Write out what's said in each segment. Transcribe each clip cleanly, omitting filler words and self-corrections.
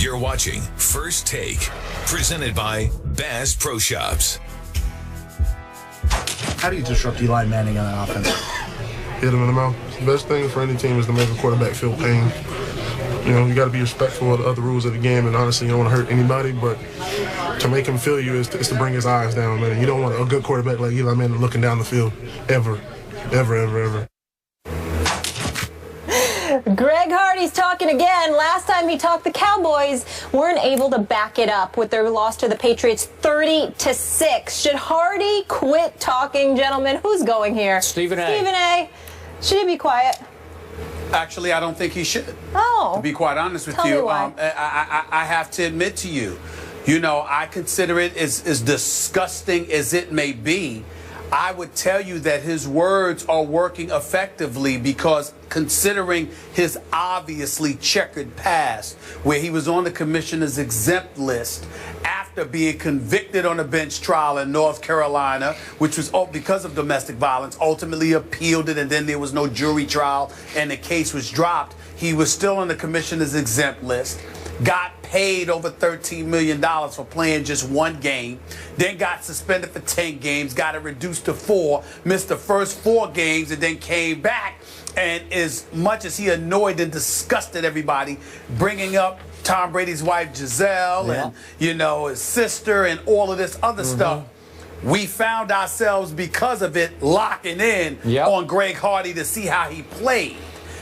You're watching First Take, presented by Bass Pro Shops. How do you disrupt Eli Manning on offense? Hit him in the mouth. The best thing for any team is to make a quarterback feel pain. You know, you got to be respectful of the other rules of the game, and honestly, you don't want to hurt anybody, but to make him feel you is to bring his eyes down, man. You don't want a good quarterback like Eli Manning looking down the field, ever. Ever, ever, ever. Greg Hardy's talking again. Last time he talked, the Cowboys weren't able to back it up with their loss to the Patriots 30-6. Should Hardy quit talking, gentlemen? Who's going here? Stephen A. Stephen A. Should he be quiet? Actually, I don't think he should. Oh. To be quite honest with Tell you, me why. I have to admit to you, I consider it as disgusting as it may be. I would tell you that his words are working effectively because considering his obviously checkered past, where he was on the commissioner's exempt list after being convicted on a bench trial in North Carolina, which was because of domestic violence, ultimately appealed it, and then there was no jury trial and the case was dropped. He was still on the commissioner's exempt list. Got paid over $13 million for playing just one game, then got suspended for 10 games, got it reduced to 4, missed the first 4 games, and then came back. And as much as he annoyed and disgusted everybody, bringing up Tom Brady's wife Giselle and, his sister and all of this other stuff, we found ourselves, because of it, locking in on Greg Hardy to see how he played.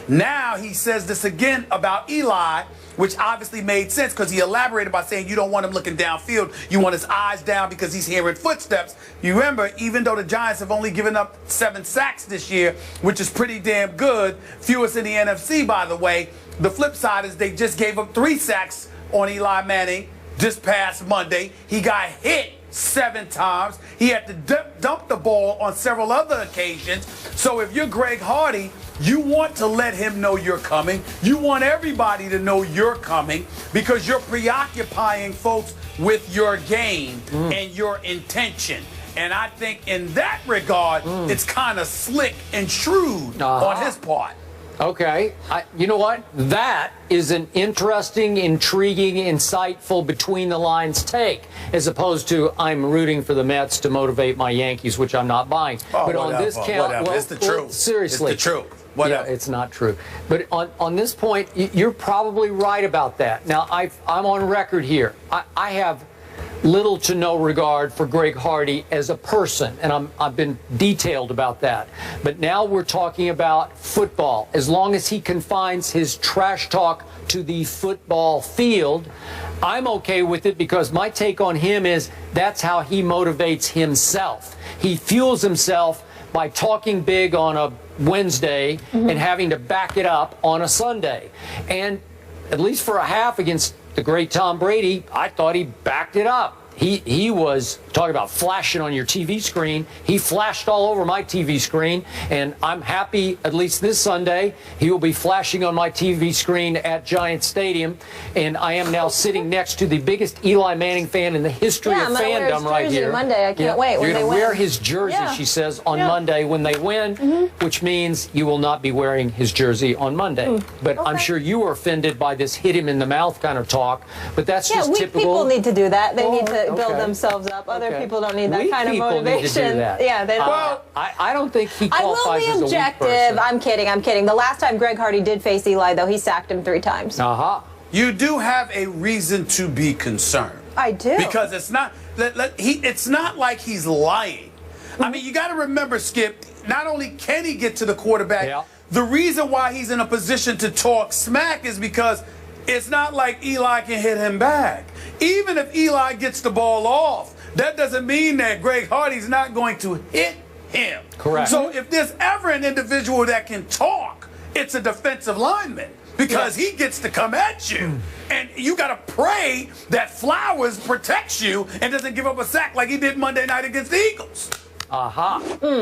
Now he says this again about Eli, which obviously made sense because he elaborated by saying you don't want him looking downfield. You want his eyes down because he's hearing footsteps. You remember, even though the Giants have only given up 7 sacks this year, which is pretty damn good, fewest in the NFC, by the way, the flip side is they just gave up 3 sacks on Eli Manning this past Monday. He got hit 7 times. He had to dump the ball on several other occasions. So if you're Greg Hardy, you want to let him know you're coming. You want everybody to know you're coming because you're preoccupying folks with your game and your intention. And I think in that regard, it's kind of slick and shrewd on his part. Okay. You know what? That is an interesting, intriguing, insightful, between-the-lines take, as opposed to I'm rooting for the Mets to motivate my Yankees, which I'm not buying. But on this count, it's the truth. Seriously. It's the truth. Yeah, it's not true. But on this point, you're probably right about that. Now, I'm on record here. I have little to no regard for Greg Hardy as a person, and I've been detailed about that. But now we're talking about football. As long as he confines his trash talk to the football field, I'm okay with it because my take on him is that's how he motivates himself. He fuels himself by talking big on a Wednesday and having to back it up on a Sunday. And at least for a half against the great Tom Brady, I thought he backed it up. He was talking about flashing on your TV screen. He flashed all over my TV screen, and I'm happy, at least this Sunday, he will be flashing on my TV screen at Giant Stadium. And I am now sitting next to the biggest Eli Manning fan in the history of fandom right here. Monday. I can't wait. You're going to wear his jersey, she says, on Monday when they win, which means you will not be wearing his jersey on Monday. But I'm sure you are offended by this hit him in the mouth kind of talk. But that's just weak typical. People need to do that. They need to build themselves up. Other people don't need that kind of motivation. Need to do that. Yeah, they don't. Well, I don't think he qualifies as a weak person. I will be objective. I'm kidding. The last time Greg Hardy did face Eli, though, he sacked him 3 times. You do have a reason to be concerned. I do. Because it's not like he's lying. I mean, you got to remember, Skip, not only can he get to the quarterback, the reason why he's in a position to talk smack is because it's not like Eli can hit him back. Even if Eli gets the ball off, that doesn't mean that Greg Hardy's not going to hit him. Correct. So if there's ever an individual that can talk, it's a defensive lineman because he gets to come at you. And you got to pray that Flowers protects you and doesn't give up a sack like he did Monday night against the Eagles.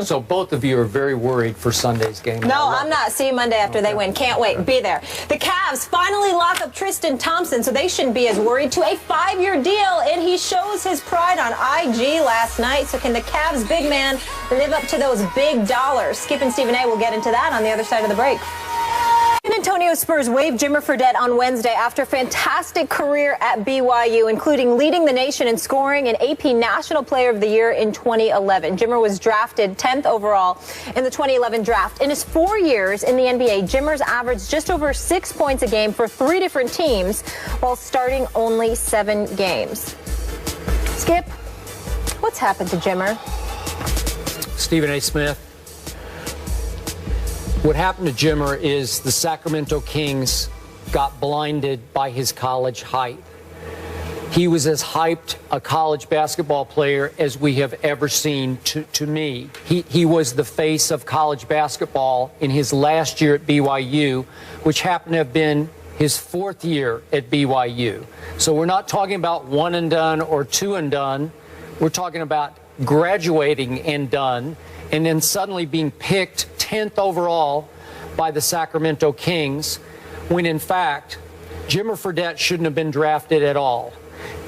So both of you are very worried for Sunday's game. No, I'm not. See you Monday after they win. Can't wait. Be there. The Cavs finally lock up Tristan Thompson, so they shouldn't be as worried, to a 5-year deal, and he shows his pride on IG last night. So can the Cavs big man live up to those big dollars? Skip and Stephen A. will get into that on the other side of the break. San Antonio Spurs waived Jimmer Fredette on Wednesday after a fantastic career at BYU, including leading the nation in scoring and AP National Player of the Year in 2011. Jimmer was drafted 10th overall in the 2011 draft. In his 4 years in the NBA, Jimmer's averaged just over 6 points a game for 3 different teams while starting only 7 games. Skip, what's happened to Jimmer? Stephen A. Smith. What happened to Jimmer is the Sacramento Kings got blinded by his college height. He was as hyped a college basketball player as we have ever seen to me. He was the face of college basketball in his last year at BYU, which happened to have been his 4th year at BYU. So we're not talking about one and done or two and done. We're talking about graduating and done, and then suddenly being picked 10th overall by the Sacramento Kings, when in fact, Jimmer Fredette shouldn't have been drafted at all.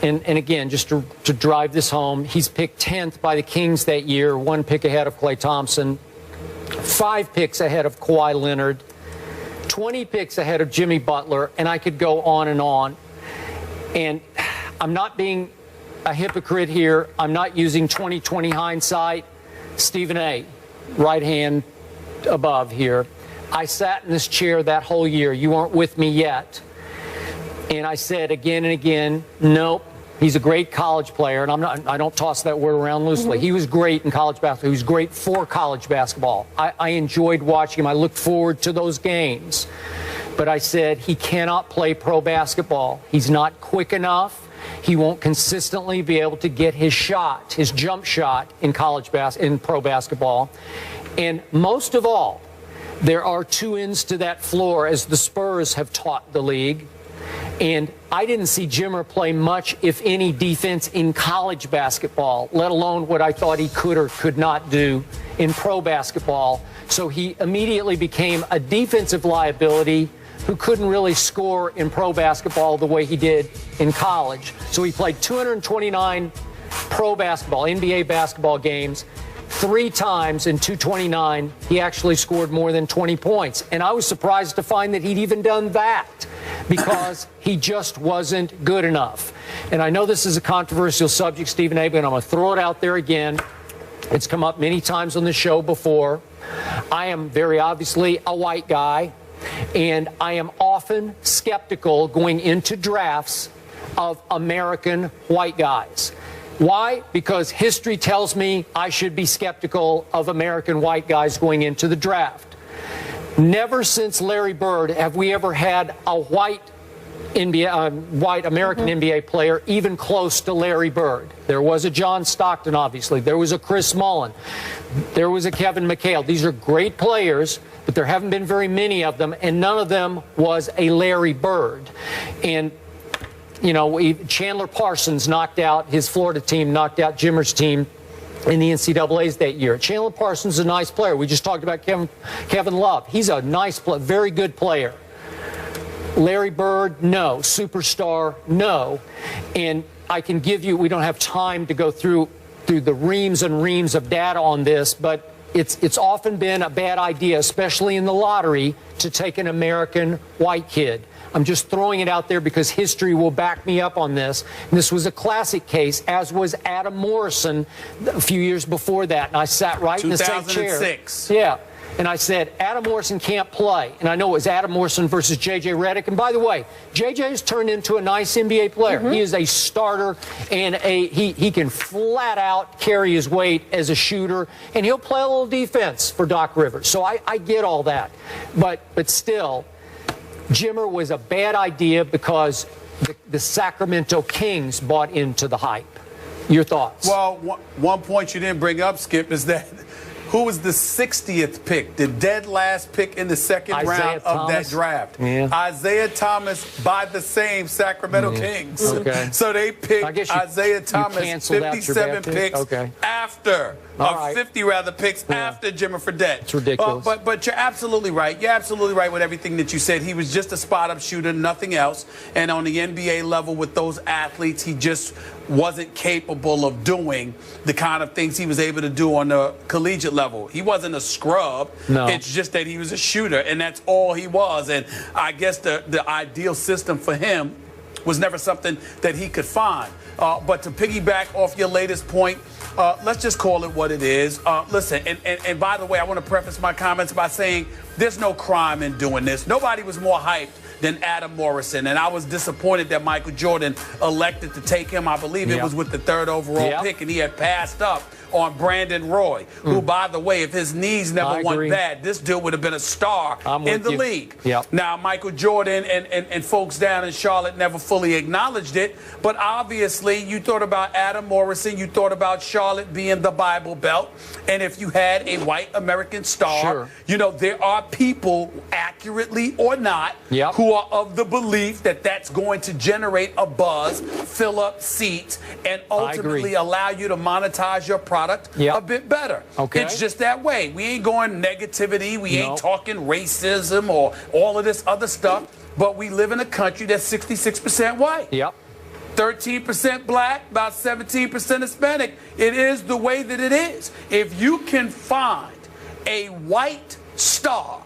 And again, just to drive this home, he's picked 10th by the Kings that year, 1 pick ahead of Klay Thompson, 5 picks ahead of Kawhi Leonard, 20 picks ahead of Jimmy Butler, and I could go on and on. And I'm not being a hypocrite here. I'm not using 20/20 hindsight. Stephen A., right hand above here. I sat in this chair that whole year. You weren't with me yet. And I said again and again, nope, he's a great college player. And I don't toss that word around loosely. He was great in college basketball. He was great for college basketball. I enjoyed watching him. I looked forward to those games. But I said he cannot play pro basketball. He's not quick enough. He won't consistently be able to get his shot, his jump shot in pro basketball. And most of all, there are 2 ends to that floor, as the Spurs have taught the league. And I didn't see Jimmer play much, if any, defense in college basketball, let alone what I thought he could or could not do in pro basketball. So he immediately became a defensive liability who couldn't really score in pro basketball the way he did in college. So he played 229 pro basketball, NBA basketball games. 3 times in 229, he actually scored more than 20 points. And I was surprised to find that he'd even done that, because he just wasn't good enough. And I know this is a controversial subject, Stephen A., but I'm going to throw it out there again. It's come up many times on the show before. I am very obviously a white guy, and I am often skeptical going into drafts of American white guys. Why? Because history tells me I should be skeptical of American white guys going into the draft. Never since Larry Bird have we ever had a white American NBA player even close to Larry Bird. There was a John Stockton, obviously. There was a Chris Mullin. There was a Kevin McHale. These are great players, but there haven't been very many of them, and none of them was a Larry Bird. And you know, Chandler Parsons knocked out, his Florida team knocked out Jimmer's team in the NCAAs that year. Chandler Parsons is a nice player. We just talked about Kevin Love. He's a nice, very good player. Larry Bird, no. Superstar, no. And I can give you, we don't have time to go through the reams and reams of data on this, but it's often been a bad idea, especially in the lottery, to take an American white kid. I'm just throwing it out there because history will back me up on this. And this was a classic case, as was Adam Morrison a few years before that. And I sat right in the same chair. 2006. Yeah. And I said, Adam Morrison can't play. And I know it was Adam Morrison versus J.J. Redick. And by the way, J.J. has turned into a nice NBA player. He is a starter, and he can flat out carry his weight as a shooter, and he'll play a little defense for Doc Rivers. So I get all that. But still, Jimmer was a bad idea because the Sacramento Kings bought into the hype. Your thoughts? Well, one point you didn't bring up, Skip, is that who was the 60th pick, the dead last pick in the second round of that draft? Yeah. Isaiah Thomas by the same Sacramento Kings. Okay. So they picked Isaiah Thomas 57 picks after, 50 rather picks after Jimmer Fredette. It's ridiculous. But you're absolutely right. You're absolutely right with everything that you said. He was just a spot-up shooter, nothing else. And on the NBA level with those athletes, he just wasn't capable of doing the kind of things he was able to do on the collegiate level. level. He wasn't a scrub. No. It's just that he was a shooter, and that's all he was. And I guess the ideal system for him was never something that he could find. But to piggyback off your latest point, let's just call it what it is. Listen, and by the way, I want to preface my comments by saying there's no crime in doing this. Nobody was more hyped than Adam Morrison, and I was disappointed that Michael Jordan elected to take him. I believe it was with the 3rd overall pick, and he had passed up on Brandon Roy, who, by the way, if his knees never went bad, this dude would have been a star in the league. Now, Michael Jordan and folks down in Charlotte never fully acknowledged it, but obviously you thought about Adam Morrison, you thought about Charlotte being the Bible Belt, and if you had a white American star, you know, there are people, accurately or not, who are of the belief that that's going to generate a buzz, fill up seats, and ultimately allow you to monetize your product a bit better. It's just that way. We ain't going negativity. We ain't talking racism or all of this other stuff. But we live in a country that's 66% white. 13% black, about 17% Hispanic. It is the way that it is. If you can find a white star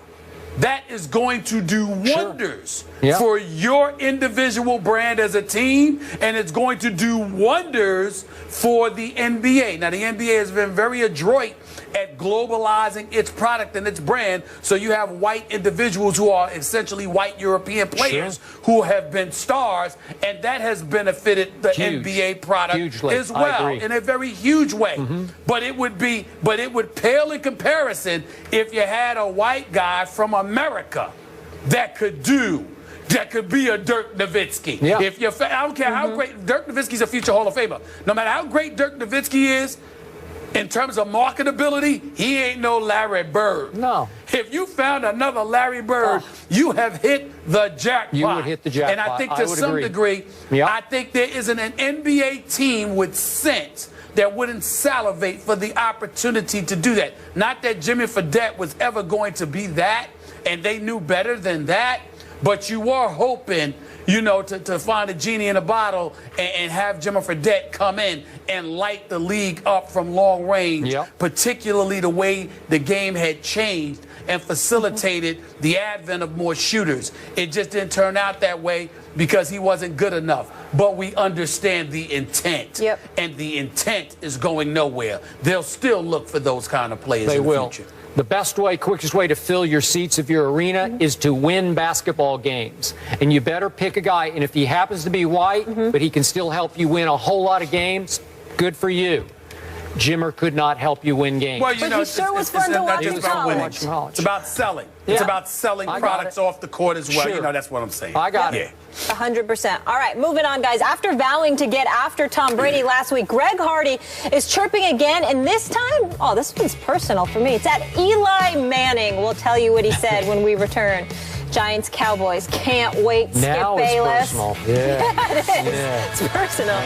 that is going to do wonders for your individual brand as a team, and it's going to do wonders for the NBA. Now, the NBA has been very adroit at globalizing its product and its brand, so you have white individuals who are essentially white European players who have been stars, and that has benefited the NBA product as well in a very huge way. But it would pale in comparison if you had a white guy from America that could be a Dirk Nowitzki. If you're, I don't care how great Dirk Nowitzki's a future Hall of Famer. No matter how great Dirk Nowitzki is, in terms of marketability, he ain't no Larry Bird. No. If you found another Larry Bird, you have hit the jackpot. You would hit the jackpot. And I think to some degree, I think there isn't an NBA team with sense that wouldn't salivate for the opportunity to do that. Not that Jimmy Fredette was ever going to be that, and they knew better than that, but you were hoping, you know, to find a genie in a bottle and have Jimmy Fredette come in and light the league up from long range, particularly the way the game had changed and facilitated the advent of more shooters. It just didn't turn out that way because he wasn't good enough. But we understand the intent, and the intent is going nowhere. They'll still look for those kind of players in the future. The best way, quickest way to fill your seats of your arena is to win basketball games. And you better pick a guy, and if he happens to be white, but he can still help you win a whole lot of games, good for you. Jimmer could not help you win games. Well, you know, it's not just about winning. It's about selling. It's about selling products off the court as well. You know, that's what I'm saying. I got it. 100%. All right, moving on, guys. After vowing to get after Tom Brady last week, Greg Hardy is chirping again, and this time, oh, this one's personal for me. It's at Eli Manning. We'll tell you what he said when we return. Giants, Cowboys. Can't wait. Skip Bayless. Now it's personal. Yeah. It is. It's personal.